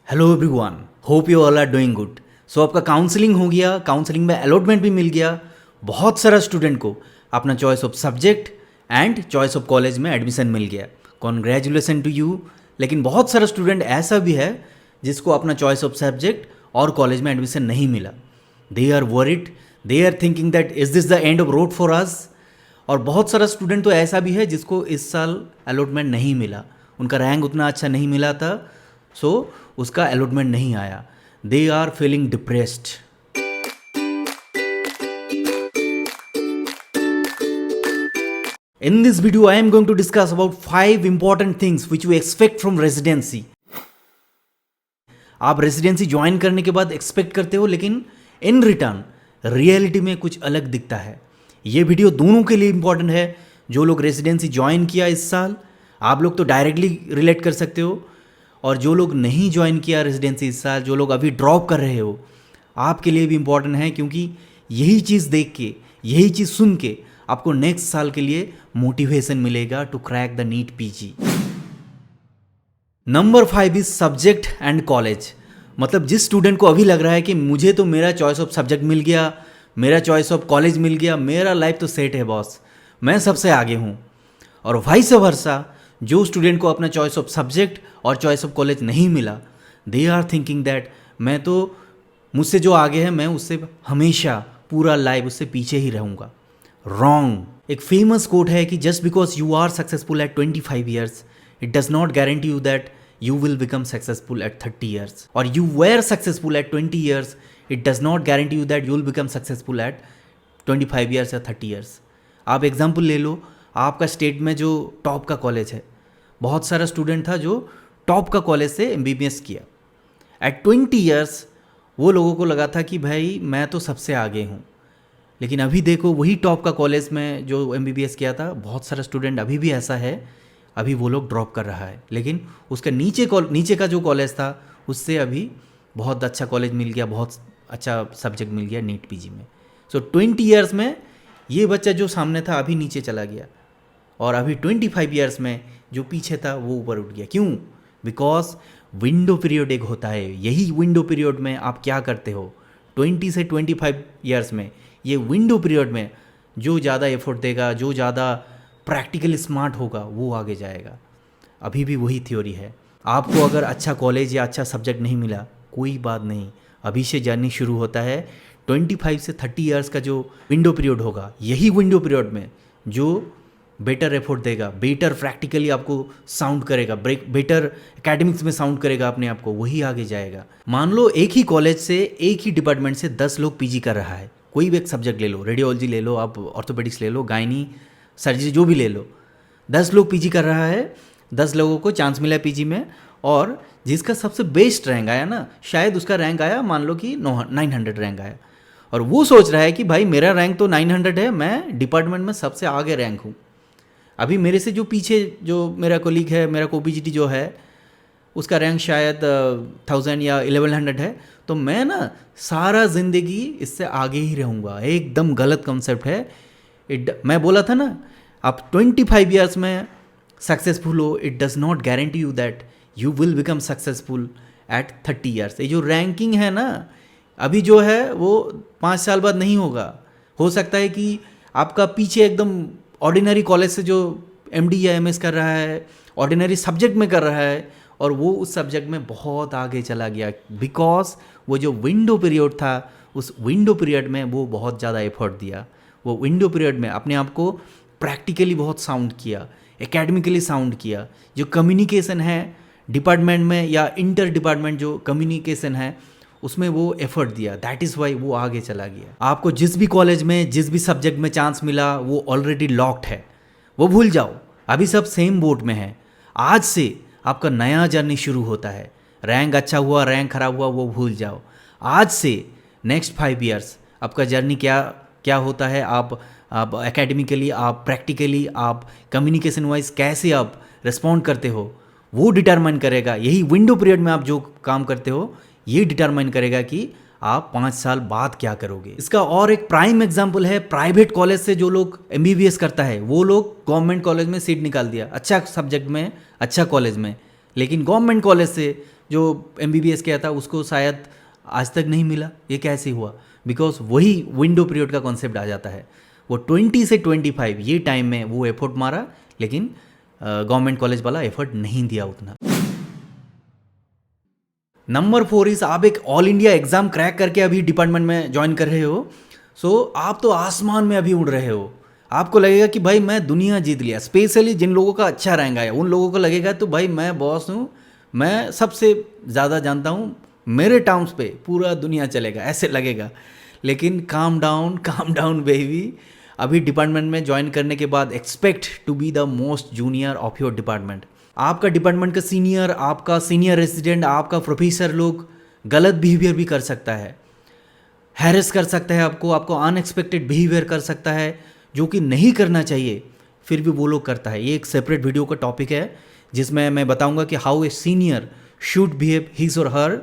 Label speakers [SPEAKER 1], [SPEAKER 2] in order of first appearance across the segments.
[SPEAKER 1] Hello everyone, hope you all are doing good. So आपका counselling हो गया, counselling में अलॉटमेंट भी मिल गया। बहुत सारा स्टूडेंट को अपना choice of subject and choice of college में एडमिशन मिल गया। Congratulation to you. लेकिन बहुत सारा स्टूडेंट ऐसा भी है जिसको अपना चॉइस ऑफ सब्जेक्ट और कॉलेज में एडमिशन नहीं मिला। They are worried, they are thinking that is this the end of road for us. और बहुत सारा स्टूडेंट तो ऐसा भी है जिसको इस साल अलॉटमेंट नहीं मिला, उनका रैंक उतना अच्छा नहीं मिला था, सो उसका अलॉटमेंट नहीं आया। They are feeling depressed. In this video, I am going to discuss about 5 important things which you expect from residency. आप रेसिडेंसी ज्वाइन करने के बाद एक्सपेक्ट करते हो, लेकिन इन रिटर्न रियलिटी में कुछ अलग दिखता है। ये वीडियो दोनों के लिए इंपॉर्टेंट है। जो लोग रेसिडेंसी ज्वाइन किया इस साल, आप लोग तो डायरेक्टली रिलेट कर सकते हो, और जो लोग नहीं ज्वाइन किया रेसिडेंसी इस साल, जो लोग अभी ड्रॉप कर रहे हो, आपके लिए भी इम्पॉर्टेंट है, क्योंकि यही चीज़ देख के, यही चीज़ सुन के आपको नेक्स्ट साल के लिए मोटिवेशन मिलेगा to crack the NEET PG. Number 5 is subject and college. मतलब जिस स्टूडेंट को अभी लग रहा है कि मुझे तो मेरा चॉइस ऑफ सब्जेक्ट मिल गया, मेरा चॉइस ऑफ कॉलेज मिल गया, मेरा लाइफ तो सेट है बॉस, मैं सबसे आगे हूँ। और वाइस वर्सा, जो स्टूडेंट को अपना चॉइस ऑफ सब्जेक्ट और चॉइस ऑफ कॉलेज नहीं मिला, दे आर थिंकिंग दैट मैं तो, मुझसे जो आगे है, मैं उससे हमेशा पूरा लाइफ उससे पीछे ही रहूँगा। रॉन्ग। एक फेमस कोट है कि just because you are successful at 25 years, it does not guarantee you that you will become successful at 30 years, or you were successful at 20 years, it does not guarantee you that you will become successful at 25 years या 30 years. आप example ले लो, आपका state में जो top का college है, बहुत सारा स्टूडेंट था जो टॉप का कॉलेज से MBBS किया। एट 20 ईयर्स वो लोगों को लगा था कि भाई मैं तो सबसे आगे हूँ। लेकिन अभी देखो, वही टॉप का कॉलेज में जो MBBS किया था, बहुत सारा स्टूडेंट अभी भी ऐसा है, अभी वो लोग ड्रॉप कर रहा है। लेकिन उसका नीचे का जो कॉलेज था, उससे अभी बहुत अच्छा कॉलेज मिल गया, बहुत अच्छा सब्जेक्ट मिल गया नीट पीजी में। सो 20 ईयर्स में ये बच्चा जो सामने था अभी नीचे चला गया, और अभी 25 ईयर्स में जो पीछे था वो ऊपर उठ गया। क्यों? बिकॉज विंडो पीरियड एक होता है। यही विंडो पीरियड में आप क्या करते हो, 20 से 25 ईयर्स में, ये विंडो पीरियड में जो ज़्यादा एफर्ट देगा, जो ज़्यादा प्रैक्टिकली स्मार्ट होगा, वो आगे जाएगा। अभी भी वही थ्योरी है। आपको अगर अच्छा कॉलेज या अच्छा सब्जेक्ट नहीं मिला, कोई बात नहीं, अभी से जर्नी शुरू होता है। 25 से 30 ईयर्स का जो विंडो पीरियड होगा, यही विंडो पीरियड में जो बेटर एफर्ट देगा, बेटर प्रैक्टिकली आपको साउंड करेगा, बेटर एकेडमिक्स में साउंड करेगा अपने आप को, वही आगे जाएगा। मान लो एक ही कॉलेज से, एक ही डिपार्टमेंट से 10 लोग पीजी कर रहा है। कोई भी एक सब्जेक्ट ले लो, रेडियोलॉजी ले लो, आप ऑर्थोपेडिक्स ले लो, गायनी, सर्जरी, जो भी ले लो, 10 लोग पीजी कर रहा है, 10 लोगों को चांस मिला पीजी में, और जिसका सबसे बेस्ट रैंक आया ना, शायद उसका रैंक आया, मान लो कि 900 रैंक आया, और वो सोच रहा है कि भाई मेरा रैंक तो 900 है, मैं डिपार्टमेंट में सबसे आगे रैंक हूँ। अभी मेरे से जो पीछे जो मेरा कोलीग है, मेरा कोपीजीटी जो है, उसका रैंक शायद 1000 या 1100 है, तो मैं ना सारा ज़िंदगी इससे आगे ही रहूँगा। एकदम गलत कॉन्सेप्ट है। मैं बोला था ना, आप 25 ईयर्स में सक्सेसफुल हो, it does not guarantee you that you will become successful at 30 years. ये जो रैंकिंग है ना, अभी जो है वो 5 साल बाद नहीं होगा। हो सकता है कि आपका पीछे एकदम ऑर्डिनरी कॉलेज से जो MD या MS कर रहा है, ऑर्डिनरी सब्जेक्ट में कर रहा है, और वो उस सब्जेक्ट में बहुत आगे चला गया, बिकॉज वो जो विंडो पीरियड था, उस विंडो पीरियड में वो बहुत ज़्यादा एफर्ट दिया। वो विंडो पीरियड में अपने आप को प्रैक्टिकली बहुत साउंड किया, एकेडमिकली साउंड किया। जो कम्युनिकेशन है डिपार्टमेंट में या इंटर डिपार्टमेंट जो कम्युनिकेशन है, उसमें वो एफर्ट दिया। दैट इज़ वाई वो आगे चला गया। आपको जिस भी कॉलेज में, जिस भी सब्जेक्ट में चांस मिला, वो ऑलरेडी लॉक्ड है, वो भूल जाओ। अभी सब सेम बोट में है। आज से आपका नया जर्नी शुरू होता है। रैंक अच्छा हुआ, रैंक खराब हुआ, वो भूल जाओ। आज से नेक्स्ट 5 ईयर्स आपका जर्नी क्या होता है, आप एकेडमिकली, आप प्रैक्टिकली, आप कम्युनिकेशन वाइज कैसे आप रिस्पॉन्ड करते हो, वो डिटरमाइन करेगा। यही विंडो पीरियड में आप जो काम करते हो, ये डिटरमाइन करेगा कि आप 5 साल बाद क्या करोगे। इसका और एक प्राइम एग्जाम्पल है, प्राइवेट कॉलेज से जो लोग MBBS करता है, वो लोग गवर्नमेंट कॉलेज में सीट निकाल दिया, अच्छा सब्जेक्ट में, अच्छा कॉलेज में। लेकिन गवर्नमेंट कॉलेज से जो MBBS किया था उसको शायद आज तक नहीं मिला। ये कैसे हुआ? बिकॉज वही विंडो पीरियड का कॉन्सेप्ट आ जाता है। वो 20 से 25 ये टाइम में वो एफर्ट मारा, लेकिन गवर्नमेंट कॉलेज वाला एफर्ट नहीं दिया उतना। नंबर 4 इज आप एक ऑल इंडिया एग्जाम क्रैक करके अभी डिपार्टमेंट में ज्वाइन कर रहे हो। सो आप तो आसमान में अभी उड़ रहे हो। आपको लगेगा कि भाई मैं दुनिया जीत लिया। स्पेशली जिन लोगों का अच्छा रैंक आया उन लोगों को लगेगा तो भाई मैं बॉस हूँ, मैं सबसे ज़्यादा जानता हूँ, मेरे टर्म्स पे पूरा दुनिया चलेगा, ऐसे लगेगा। लेकिन काम डाउन बेबी। अभी डिपार्टमेंट में ज्वाइन करने के बाद expect to be the most junior of your department. आपका डिपार्टमेंट का सीनियर, आपका सीनियर रेसिडेंट, आपका प्रोफेसर लोग गलत बिहेवियर भी कर सकता है, हैरेस कर सकता है आपको अनएक्सपेक्टेड बिहेवियर कर सकता है जो कि नहीं करना चाहिए, फिर भी वो लोग करता है। ये एक सेपरेट वीडियो का टॉपिक है जिसमें मैं बताऊंगा कि how a senior should behave his और हर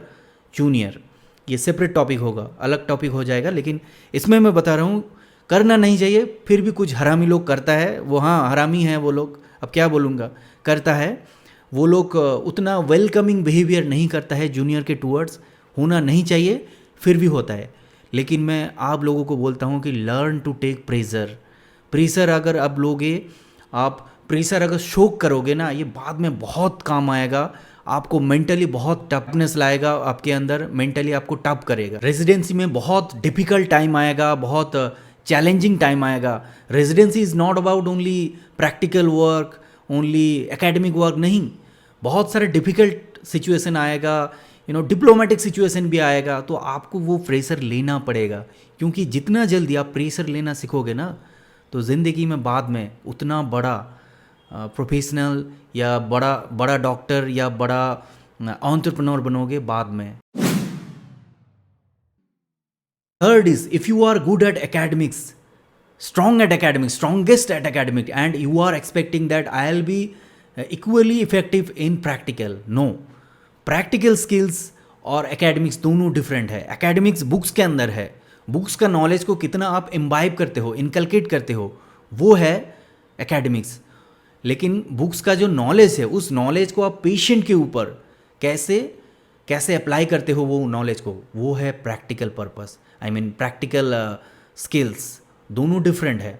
[SPEAKER 1] जूनियर। ये सेपरेट टॉपिक होगा, अलग टॉपिक हो जाएगा, लेकिन इसमें मैं बता रहा हूँ करना नहीं चाहिए, फिर भी कुछ हरामी लोग करता है। वो हाँ हरामी हैं वो लोग, अब क्या बोलूँगा, करता है वो लोग। उतना वेलकमिंग बिहेवियर नहीं करता है जूनियर के टूवर्ड्स, होना नहीं चाहिए, फिर भी होता है। लेकिन मैं आप लोगों को बोलता हूँ कि लर्न टू टेक प्रेशर अगर आप लोगे, आप प्रेशर अगर शोक करोगे ना, ये बाद में बहुत काम आएगा। आपको मेंटली बहुत टफनेस लाएगा, आपके अंदर मेंटली आपको टफ करेगा। रेजिडेंसी में बहुत डिफिकल्ट टाइम आएगा, बहुत चैलेंजिंग टाइम आएगा। Residency is not about only practical work, only academic work, नहीं, बहुत सारे डिफिकल्ट सिचुएशन आएगा, डिप्लोमेटिक सिचुएशन भी आएगा। तो आपको वो प्रेशर लेना पड़ेगा, क्योंकि जितना जल्दी आप प्रेशर लेना सीखोगे ना, तो ज़िंदगी में बाद में उतना बड़ा प्रोफेशनल या बड़ा डॉक्टर या बड़ा एंटरप्रेन्योर बनोगे बाद में। Third is if you are good at academics, strongest at academic, and you are expecting that I'll be equally effective in practical. No, practical skills और academics दोनों different है। academics बुक्स के अंदर है, बुक्स का नॉलेज को कितना आप इम्बाइब करते हो, इनकलकेट करते हो, वो है academics। लेकिन बुक्स का जो नॉलेज है, उस नॉलेज को आप पेशेंट के ऊपर कैसे अप्लाई करते हो वो नॉलेज को, वो है practical purpose, I mean practical skills. दोनों डिफरेंट है।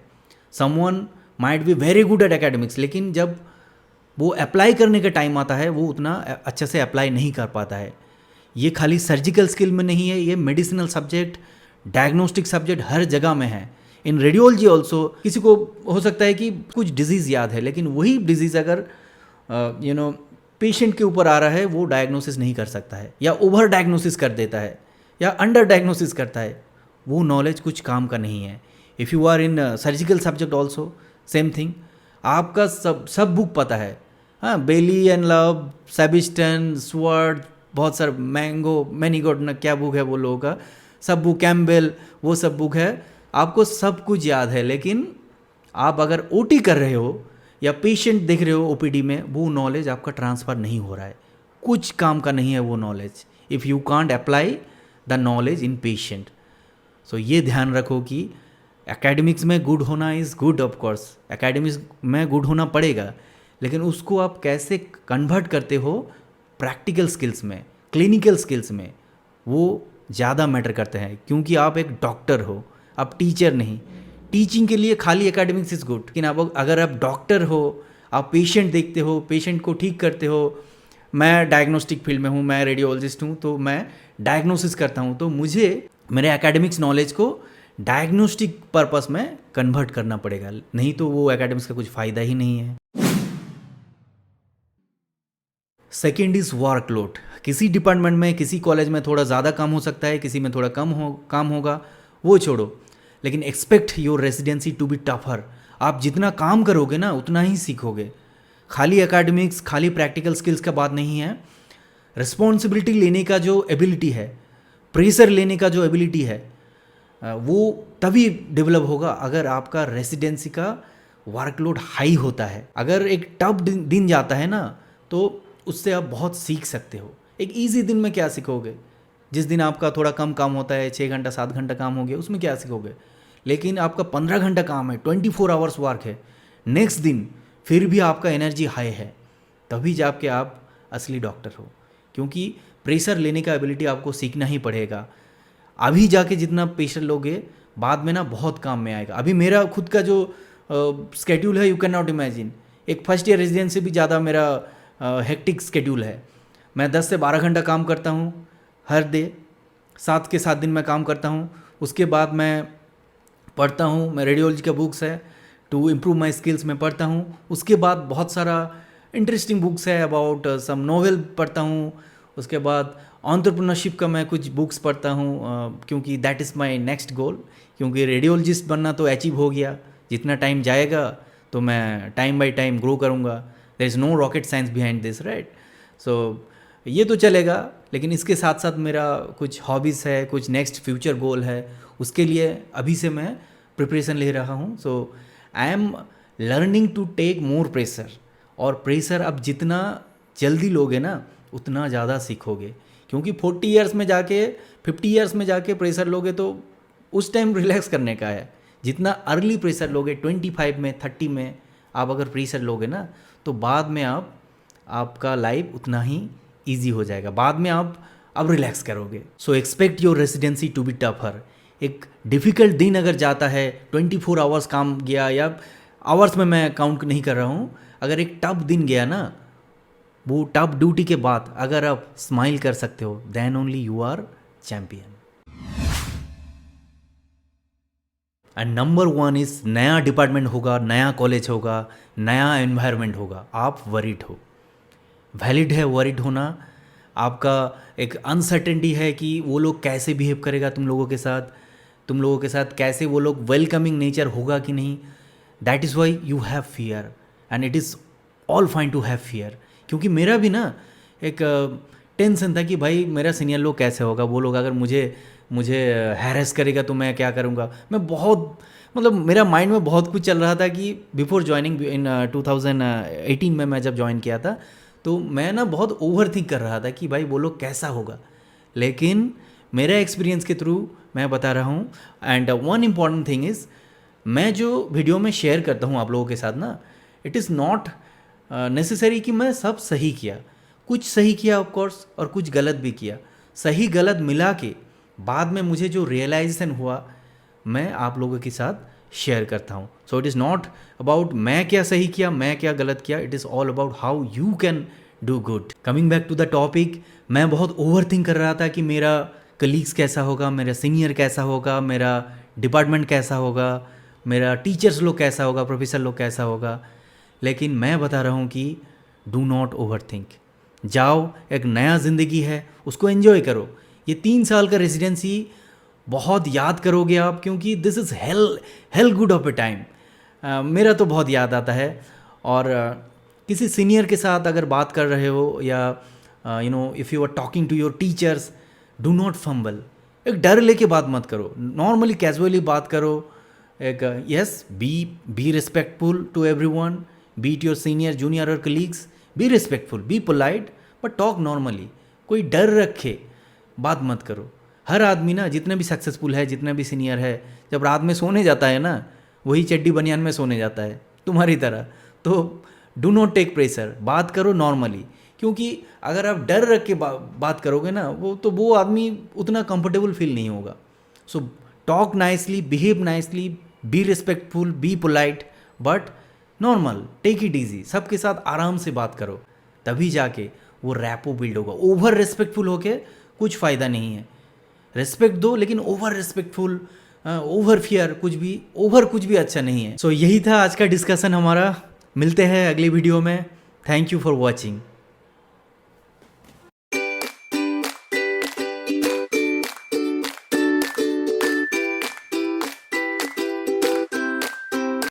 [SPEAKER 1] Someone might be very good at academics, लेकिन जब वो अप्लाई करने का टाइम आता है वो उतना अच्छे से अप्लाई नहीं कर पाता है। ये खाली सर्जिकल स्किल में नहीं है, ये मेडिसिनल सब्जेक्ट, डायग्नोस्टिक सब्जेक्ट हर जगह में है। इन रेडियोलॉजी ऑल्सो किसी को हो सकता है कि कुछ डिजीज़ याद है, लेकिन वही डिजीज़ अगर पेशेंट के ऊपर आ रहा है, वो डायग्नोसिस नहीं कर सकता है, या ओवर डायग्नोसिस कर देता है, या अंडर डायग्नोसिस करता है। वो नॉलेज कुछ काम का नहीं है। If you are in surgical subject also same thing, आपका सब बुक पता है, हाँ, Bailey and Love, Sabiston, Schwartz, बहुत सारे मैनीगोड ना क्या बुक है वो लोगों का, सब बुक, कैम्बेल, वो सब बुक है, आपको सब कुछ याद है। लेकिन आप अगर ओटी कर रहे हो या पेशेंट देख रहे हो ओपीडी में, वो नॉलेज आपका ट्रांसफ़र नहीं हो रहा है, कुछ काम का नहीं है वो knowledge, if you can't apply the knowledge in patient. So ये ध्यान रखो कि एकेडमिक्स में गुड होना is good, of course academics में गुड होना पड़ेगा, लेकिन उसको आप कैसे कन्वर्ट करते हो प्रैक्टिकल स्किल्स में, क्लिनिकल स्किल्स में, वो ज़्यादा मैटर करते हैं। क्योंकि आप एक डॉक्टर हो, आप टीचर नहीं। टीचिंग के लिए खाली एकेडमिक्स इज़ गुड, लेकिन आप अगर आप डॉक्टर हो, आप पेशेंट देखते हो, पेशेंट को ठीक करते हो। मैं डायग्नोस्टिक फील्ड में हूँ, मैं रेडियोलॉजिस्ट हूँ, तो मैं डायग्नोसिस करता हूँ, तो मुझे मेरे एकेडमिक्स नॉलेज को डायग्नोस्टिक पर्पस में कन्वर्ट करना पड़ेगा, नहीं तो वो एकेडमिक्स का कुछ फ़ायदा ही नहीं है। Second is workload. किसी डिपार्टमेंट में, किसी कॉलेज में थोड़ा ज़्यादा काम हो सकता है, किसी में थोड़ा काम होगा, वो छोड़ो, लेकिन expect your residency to be tougher. आप जितना काम करोगे ना उतना ही सीखोगे। खाली एकेडमिक्स, खाली प्रैक्टिकल स्किल्स का बात नहीं है। रिस्पॉन्सिबिलिटी लेने का जो एबिलिटी है, प्रेशर लेने का जो एबिलिटी है, वो तभी डेवलप होगा अगर आपका रेसिडेंसी का वर्कलोड हाई होता है। अगर एक टफ दिन जाता है ना, तो उससे आप बहुत सीख सकते हो। एक इजी दिन में क्या सीखोगे? जिस दिन आपका थोड़ा कम काम होता है, 6 घंटा 7 घंटा काम हो गया, उसमें क्या सीखोगे? लेकिन आपका 15 घंटा काम है, 24 आवर्स वर्क है, नेक्स्ट दिन फिर भी आपका एनर्जी हाई है, तभी जाके आप असली डॉक्टर हो। क्योंकि प्रेशर लेने का एबिलिटी आपको सीखना ही पड़ेगा। अभी जाके जितना प्रेशर लोगे बाद में ना बहुत काम में आएगा। अभी मेरा खुद का जो स्केड्यूल है, यू कैन नॉट इमेजिन, एक फर्स्ट ईयर रेजिडेंट से भी ज़्यादा मेरा हेक्टिक स्केड्यूल है। मैं 10 से 12 घंटा काम करता हूँ हर डे, 7 के 7 दिन मैं काम करता हूँ। उसके बाद मैं पढ़ता हूँ, मैं रेडियोलॉजी का बुक्स है टू इम्प्रूव माई स्किल्स मैं पढ़ता हूँ। उसके बाद बहुत सारा इंटरेस्टिंग बुक्स है अबाउट सम नॉवेल पढ़ता हूँ। उसके बाद एंटरप्रेन्योरशिप का मैं कुछ बुक्स पढ़ता हूँ, क्योंकि दैट इज़ माय नेक्स्ट गोल। क्योंकि रेडियोलॉजिस्ट बनना तो अचीव हो गया, जितना टाइम जाएगा तो मैं टाइम बाय टाइम ग्रो करूँगा। There is no rocket science behind this, right? So ये तो चलेगा, लेकिन इसके साथ साथ मेरा कुछ हॉबीज़ है, कुछ नेक्स्ट फ्यूचर गोल है, उसके लिए अभी से मैं प्रिपरेशन ले रहा हूँ। So I am learning to take more pressure, और प्रेशर अब जितना जल्दी लोगे ना उतना ज़्यादा सीखोगे। क्योंकि 40 ईयर्स में जाके 50 ईयर्स में जाके प्रेशर लोगे तो उस टाइम रिलैक्स करने का है। जितना अर्ली प्रेशर लोगे 25 में 30 में आप अगर प्रेशर लोगे ना, तो बाद में आपका लाइफ उतना ही ईजी हो जाएगा। बाद में आप अब रिलैक्स करोगे। So expect your residency to be tougher. एक डिफ़िकल्ट दिन अगर जाता है, 24 आवर्स काम गया, या आवर्स में मैं काउंट नहीं कर रहा हूँ, अगर एक टफ दिन गया ना, वो टफ ड्यूटी के बाद अगर आप स्माइल कर सकते हो, then only you are champion. And number 1 is नया डिपार्टमेंट होगा, नया कॉलेज होगा, नया एनवायरनमेंट होगा, आप वरीड हो। वैलिड है वरीड होना। आपका एक अनसर्टेनिटी है कि वो लोग कैसे बिहेव करेगा तुम लोगों के साथ कैसे वो लोग वेलकमिंग नेचर होगा कि नहीं। That is why you have fear, and it is all fine to have fear. क्योंकि मेरा भी ना एक टेंशन था कि भाई मेरा सीनियर लोग कैसे होगा, वो लोग अगर मुझे हैरेस करेगा तो मैं क्या करूँगा। मैं बहुत मेरा माइंड में बहुत कुछ चल रहा था कि बिफोर ज्वाइनिंग इन 2018 में मैं जब ज्वाइन किया था, तो मैं ना बहुत ओवर थिंक कर रहा था कि भाई वो लोग कैसा होगा। लेकिन मेरा एक्सपीरियंस के थ्रू मैं बता रहा हूँ। And one important thing is, मैं जो वीडियो में शेयर करता हूँ आप लोगों के साथ ना, इट इज़ नॉट नेसेसरी कि मैं सब सही किया। कुछ सही किया ऑफ कोर्स, और कुछ गलत भी किया। सही गलत मिला के बाद में मुझे जो रियलाइजेशन हुआ, मैं आप लोगों के साथ शेयर करता हूँ। So it is not about मैं क्या सही किया, मैं क्या गलत किया, it is all about how you can do good. Coming back to the topic, मैं बहुत ओवर थिंक कर रहा था कि मेरा कलीग्स कैसा होगा, मेरा सीनियर कैसा होगा, मेरा डिपार्टमेंट कैसा होगा, मेरा टीचर्स लोग कैसा होगा, प्रोफेसर लोग कैसा होगा। लेकिन मैं बता रहा हूँ कि डू नॉट ओवर थिंक। जाओ, एक नया ज़िंदगी है, उसको एंजॉय करो। ये 3 साल का रेजिडेंसी बहुत याद करोगे आप, क्योंकि this is hello good of A time. मेरा तो बहुत याद आता है। और किसी सीनियर के साथ अगर बात कर रहे हो, या if you are talking to your teachers, do not fumble. एक डर लेके बात मत करो, नॉर्मली कैजुअली बात करो। एक yes, be respectful to everyone, be it your senior, junior और colleagues. Be respectful, be polite, but talk normally. कोई डर रखे बात मत करो। हर आदमी ना, जितने भी सक्सेसफुल है, जितने भी सीनियर है, जब रात में सोने जाता है ना, वही चड्डी बनियान में सोने जाता है तुम्हारी तरह। तो डू नॉट टेक प्रेशर, बात करो नॉर्मली। क्योंकि अगर आप डर रख के बात करोगे ना, वो आदमी उतना कंफर्टेबल फील नहीं होगा। So talk nicely, behave nicely, be respectful, be polite, but normal, take it easy. सबके साथ आराम से बात करो, तभी जाके वो रैपो बिल्ड होगा। ओवर रिस्पेक्टफुल होके कुछ फ़ायदा नहीं है। रिस्पेक्ट दो, लेकिन ओवर रिस्पेक्टफुल, ओवर फियर, कुछ भी अच्छा नहीं है। सो यही था आज का डिस्कशन हमारा। मिलते हैं अगली वीडियो में। Thank you for watching.